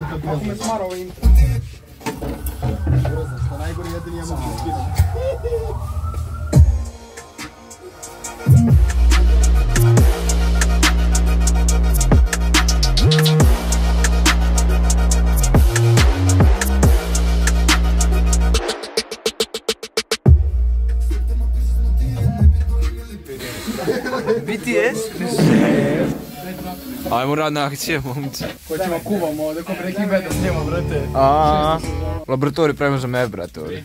Kako me smara ovaj intro. Što najgore jedin ja mogu ispirati. BTS? Ajmo rad na akcije, momci. Hoćemo kuvamo ovdje, ko Breaking Bad da snijemo, brate. Laboratorij pravimo za me, brate, ovdje.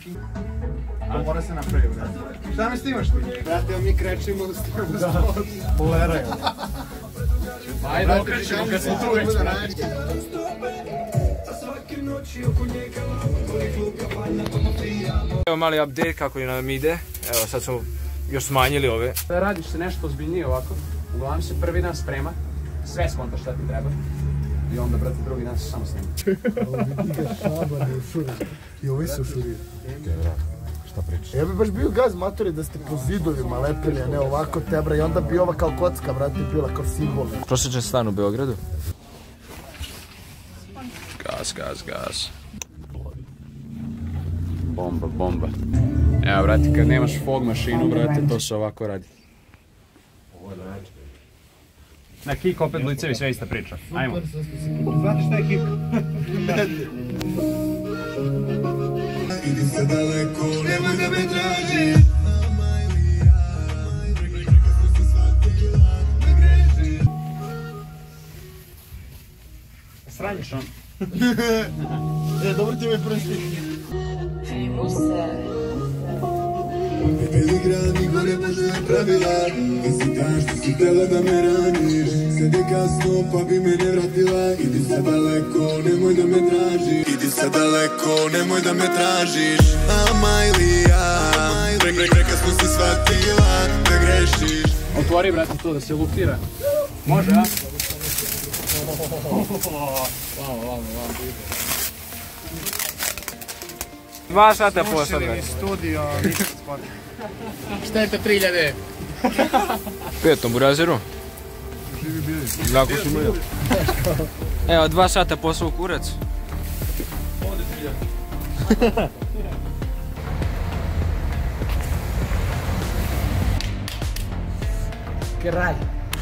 A mora se napravi, brate. Šta me snimaš ti? Brate, mi krećemo da snimamo sport. Poleraju. Ajde, okrećemo kad smo tu već, brate. Evo mali update kako nam ide. Evo sad smo još smanjili ove. Radiš se nešto ozbiljnije ovako, uglavnom se prvi dan sprema, sve skontaš šta ti treba i onda, brate, drugi dan se samo snima. Vidi ga šabar je šurir. I ovi su šurir. Šta pričaš? Ja bi baš bio gaz matori da ste po zidovima lepili, a ne ovako tebra i onda bi ova kao kocka, brate, bila kao simbol. Prosječan stan u Beogradu. Gas. Bomba. Evo, brate, kad nemaš fog mašinu, brate, to se ovako radi. Na kick opet blicevi, sve ista priča. Ajmo. Znate šta je kick? Idi se daleko, nemoj da me tražiš. Sranjiš on. Dobro ti me prosti. Ne bili grad, niko ne može pravila. Ti si ta što si htjela da me raniš. Sad je kasno pa bi me ne vratila. Idi sad daleko, nemoj da me tražiš. Idi sad daleko, nemoj da me tražiš. Amajlija, prekasno si shvatila da grešiš. Otvori, brate, to da se luftira. Može, a? Lamo. 2 sata posla, Ušili mi brate. studio, ništa sport. Šteta 3000. Petom burazeru. Živi bili. Jako su mlija. Evo, 2 sata posla u kurac. Kralj.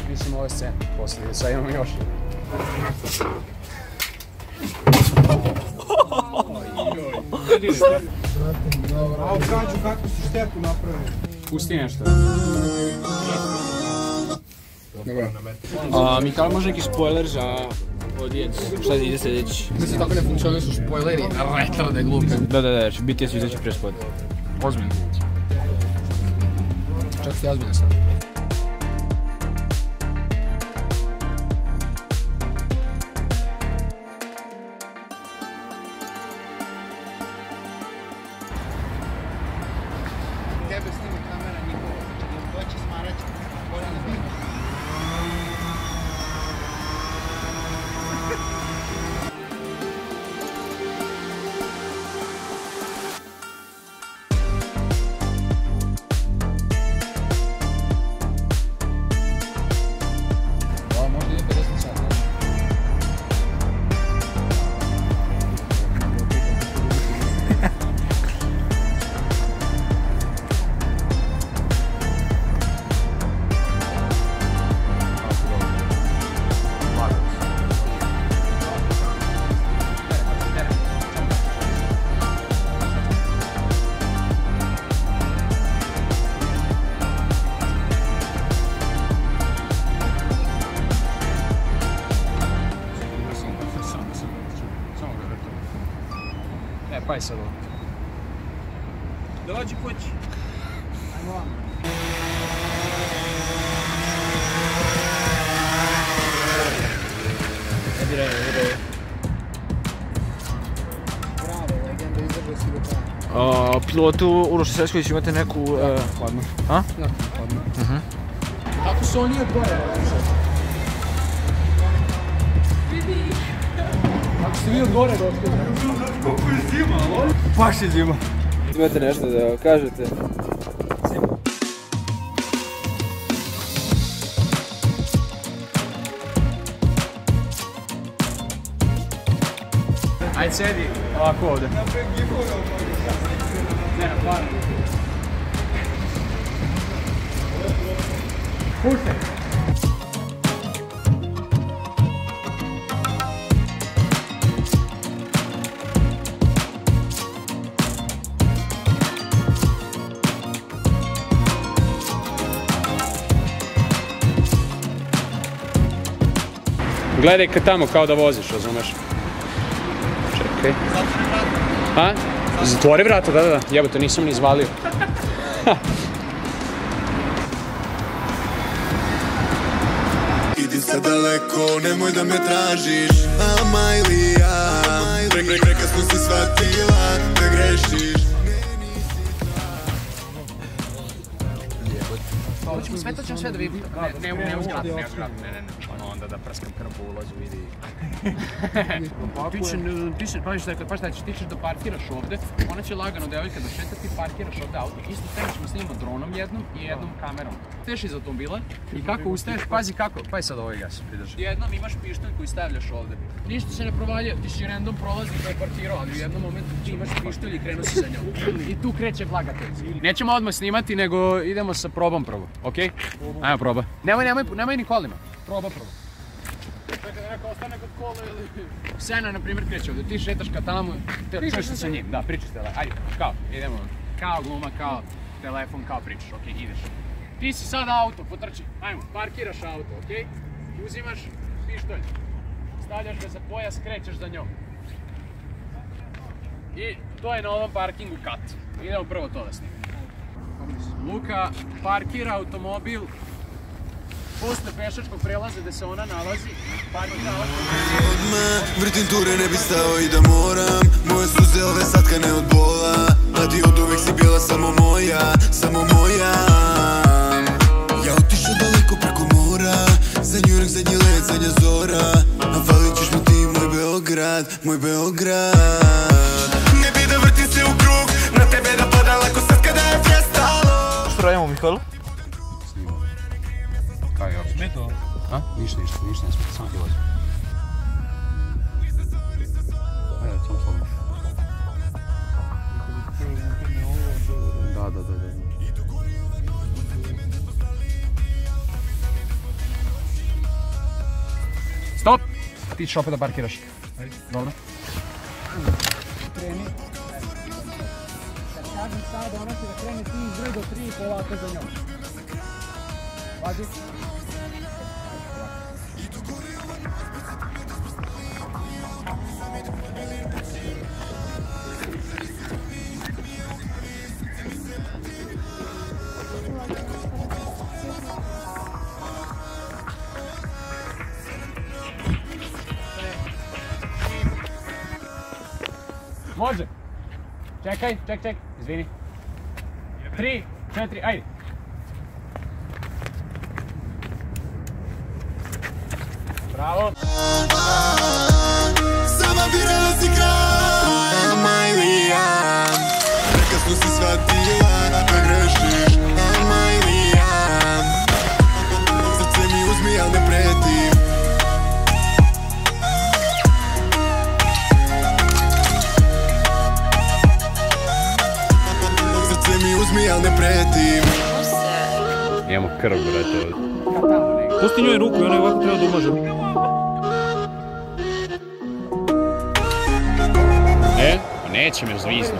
Mislim ove scene, poslije, sad imamo još. A okađu kakvu su štetu napravili. Pusti nešto. Mikal, može neki spoiler za odjec? Šta ide sljedeći? Mislim, tako ne funkcionuju su spoileri, retro da je glupe. Da, će BTS izaći prije spod. Ozbiljno. Čak si ozbiljno sad. Tebe snimi kamera njihova, doći smaraći, bolje ne biti. Ovo možda ide 50 sata. Pa je sad ovo. Dođi kući. Ajmo vam. Ide. Bravo, legenda izabrao si do kraja. Pilotu Uroš Sesković imate neku... Hladno. A? Da, hladno. Ako se on nije gore, ako ste vi od gore došli. Koliko je zima, ali? Baš je zima. Imate nešto da kažete? Ajde sedi ovako ovdje. Ne, na par. Puštaj. Gledaj kad tamo kao da voziš, razumeš? Čekaj. Zatvori vrata. A? Zatvori vrata, da. Jebote, nisam ni izvalio. Idi sad daleko, nemoj da me tražiš. Amajlija, prekasno si shvatila da grešiš. Sve ćemo sve da vidim. Ne uzgrati. Ne. Onda da prskam krv po ulazu, vidi. Pa šta ćeš, ti ćeš da parkiraš ovde, ona će lagano devojka da šeta, ti parkiraš ovde auto, isto ćemo snimati dronom jednom i jednom kamerom. Ustaješ iz automobila i kako ustaješ, pazi kako, pa je sad ovaj gas, pridrži. Jednom imaš pištolj koji stavljaš ovde. Ništa se ne provalja, ti si random prolazi koji je parkirao, ali u jednom momentu ti imaš pištolj i krenu si za njom. I tu kreće blagatelj. Nećemo odmah snimati, nego idemo sa probom prvo, okej? Ajmo proba. Nemoj ni kolima, proba. Čekaj da neko ostane kod kola ili... Sena, na primjer, kreće ovdje, ti šetaš ka tamo, čuješ se sa njim, da, pričaš te, ajde, kao, idemo, kao gluma, kao telefon, kao pričaš, okej, ideš. Ti si sad auto, potrči, ajmo, parkiraš auto, okej, uzimaš pištolj, stavljaš ga za pojas, krećeš za njom. I to je na ovom parkingu kat, idemo prvo to da snimimo. Luka parkira automobil posle pešačkog prelaza gde se ona nalazi, parkira automobil. Odmah vrtim ture, ne bi stao i da moram. Moje suze ove sad kane od bola, a ti od uvek si bila samo moja, samo moja. Ja otišao daleko preko mora, za Njurek, zadnji let, zadnja zora. A falit ćeš mi ti moj Beograd, moj Beograd. Ne bi da vrtim se u krug, na tebe da pada lako sad kada je prestalo. Što radimo, Mihajlo? Kao je obično. Smeto? A? Ništa ne smeta, samo ti vozi. Ajde, samo sloboš. Da. Stop! Ti ćeš opet da parkiraš. Dobro. Kreni. Kad kažem sad, ona će da krene ti iz 2 do 3 i polako za njom. Pazi. Može. Čekaj, izvini. 3, 4, ajde. Bravo. Sama birala si kraj, Amajlija. Prekasno si shvatila da grešiš, Amajlija. Srce mi uzmi, al ne pretim. Srce mi uzmi, al ne pretim. Imamo krv, brate, ovdje. Pusti njoj ruku i ona je ovako treba da umaže. Pa neće me zvizno.